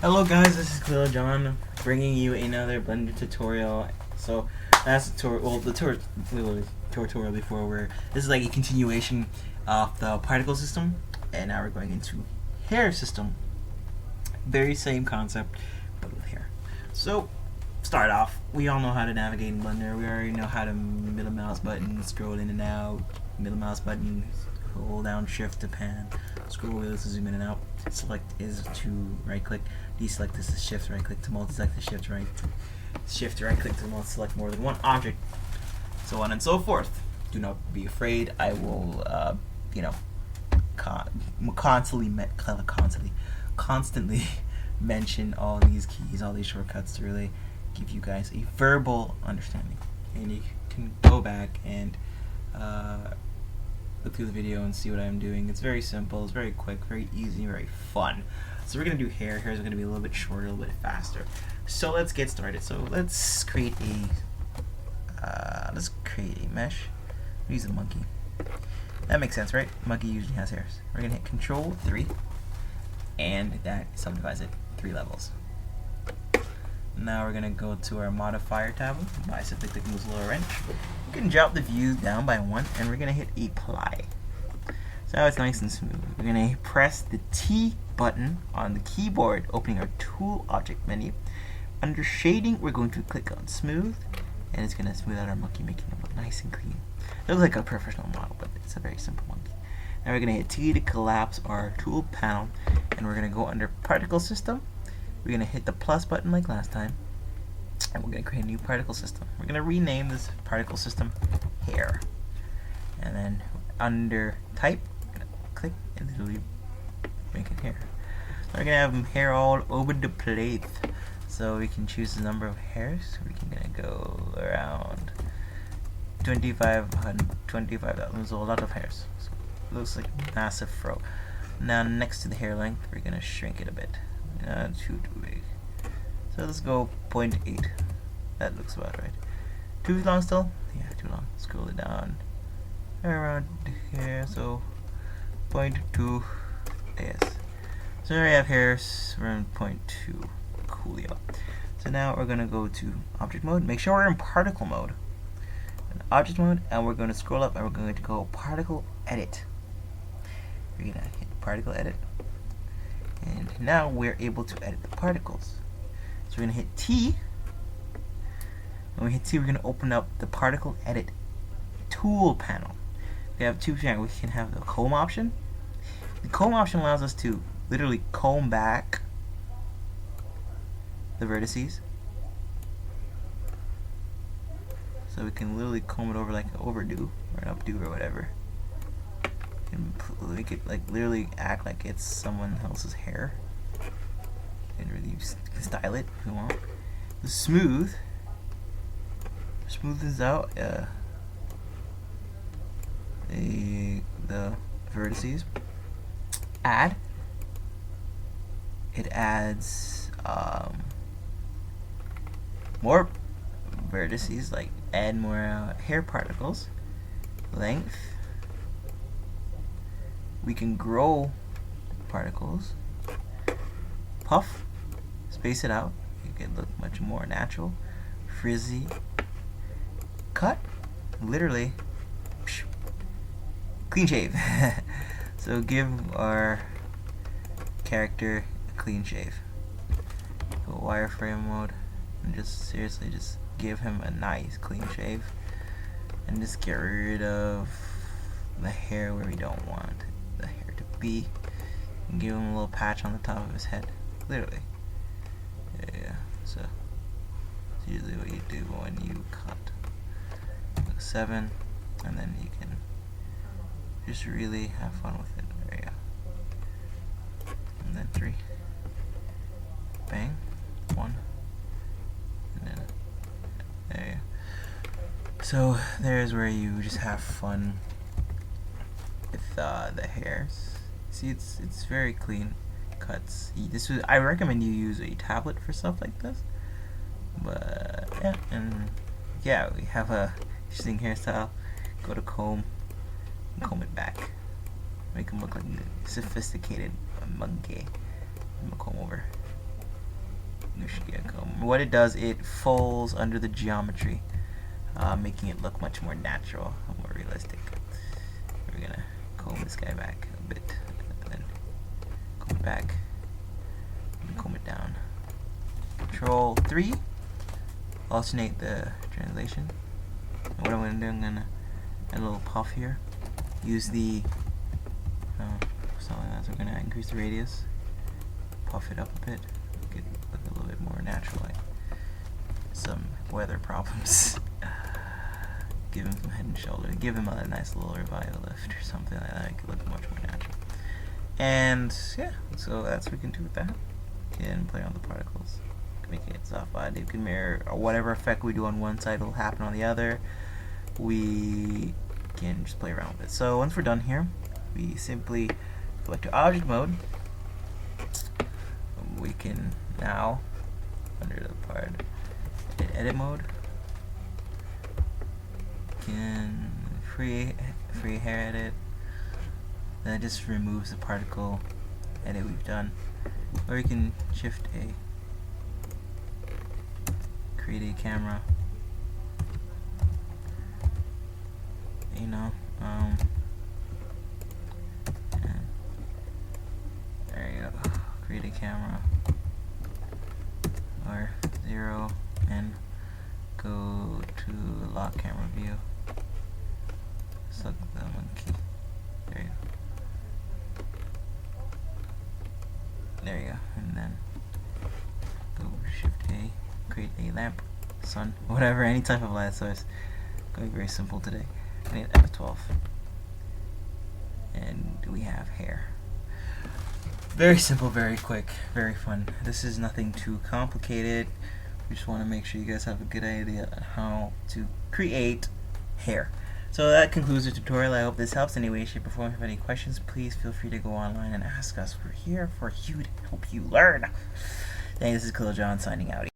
Hello guys, this is Cleo John bringing you another Blender tutorial. So that's the tutorial before, where this is like a continuation of the particle system, and now we're going into hair system. Very same concept, but with hair. So start off, we all know how to navigate in Blender. We already know how to middle mouse button, scroll in and out, middle mouse button, hold down shift to pan, scroll wheel to zoom in and out, select is to right click, deselect is to shift right click, to multi-select is shift right click to select more than one object, so on and so forth. Do not be afraid, I will constantly mention all these keys, all these shortcuts to really give you guys a verbal understanding, and you can go back and look through the video and see what I'm doing. It's very simple, it's very quick, very easy, very fun. So we're going to do hair. Hair's going to be a little bit shorter, a little bit faster. So let's get started. So let's create a mesh. Use a monkey. That makes sense, right? Monkey usually has hairs. We're going to hit Control 3, and that subdivides it 3 levels. Now we're going to go to our modifier tab by simply clicking this little wrench. You can drop the view down by 1, and we're going to hit apply. So now it's nice and smooth. We're going to press the T button on the keyboard, opening our tool object menu. Under shading, we're going to click on smooth, and it's going to smooth out our monkey, making it look nice and clean. It looks like a professional model, but it's a very simple monkey. Now we're going to hit T to collapse our tool panel, and we're going to go under particle system. We're going to hit the plus button like last time, and we're going to create a new particle system. We're going to rename this particle system hair, and then under type, we're going to click and literally make it hair. So we're going to have hair all over the place, so we can choose the number of hairs. We're going to go around 25,000, so a lot of hairs. So it looks like a massive fro. Now next to the hair length, we're going to shrink it a bit. Too big. So let's go 0.8. That looks about right. Too long still? Yeah, too long. Scroll it down around here. So 0.2. Yes. So now we have hairs around 0.2. Coolio. So now we're gonna go to object mode. Make sure we're in particle mode. In object mode, and we're going to scroll up, and we're going to go particle edit. We're gonna hit particle edit. And now we're able to edit the particles. So we're going to hit T. When we hit T, we're going to open up the particle edit tool panel. We have 2 channels. We can have the comb option. The comb option allows us to literally comb back the vertices. So we can literally comb it over like an overdo or an updo or whatever. We could like literally act like it's someone else's hair and really style it if we want. The smooth smoothens out the vertices. Add, it adds more vertices, like add more hair particles. Length, we can grow particles. Puff, space it out, you can look much more natural. Frizzy, cut, literally clean shave. So give our character a clean shave. Go wireframe mode and just seriously just give him a nice clean shave, and just get rid of the hair where we don't want the hair to be, and give him a little patch on the top of his head, literally. Yeah, so it's usually what you do when you cut. Like 7, and then you can just really have fun with it. There you go. And then 3, bang, 1, and then there you go. So there's where you just have fun with the hairs. See, it's very clean cuts. I recommend you use a tablet for stuff like this. But yeah, and yeah, we have a interesting hairstyle. Go to comb, and comb it back. Make him look like a sophisticated monkey. I'm gonna comb over. what it does, it falls under the geometry, making it look much more natural, more realistic. We're gonna comb this guy back a bit, and then comb it back, and comb it down. Control 3, alternate the translation. And what I'm gonna do, I'm gonna add a little puff here. Use the something like that. So we're gonna increase the radius, puff it up a bit, make it look a little bit more natural, like some weather problems. Give him some head and shoulder. Give him a nice little revival lift or something like that. Make it look much more natural. And yeah, so that's what we can do with that. You can play on the particles. Make it soft body. You can mirror whatever effect we do on one side will happen on the other. We can just play around with it. So once we're done here, we simply go to object mode. We can now, under the part edit mode, can free hair edit. That just removes the particle edit we've done. Or we can shift A, create a camera. You know, and there you go. Create a camera, or 0, and go to lock camera view. Select the monkey. There you go. There you go. And then go shift A, create a lamp, sun, whatever, any type of light source. Going very simple today. I need F12. And we have hair. Very simple, very quick, very fun. This is nothing too complicated. We just want to make sure you guys have a good idea on how to create hair. So that concludes the tutorial. I hope this helps in any way, shape, or form. If you have any questions, please feel free to go online and ask us. We're here for you to help you learn. Thanks, this is Khalil John signing out.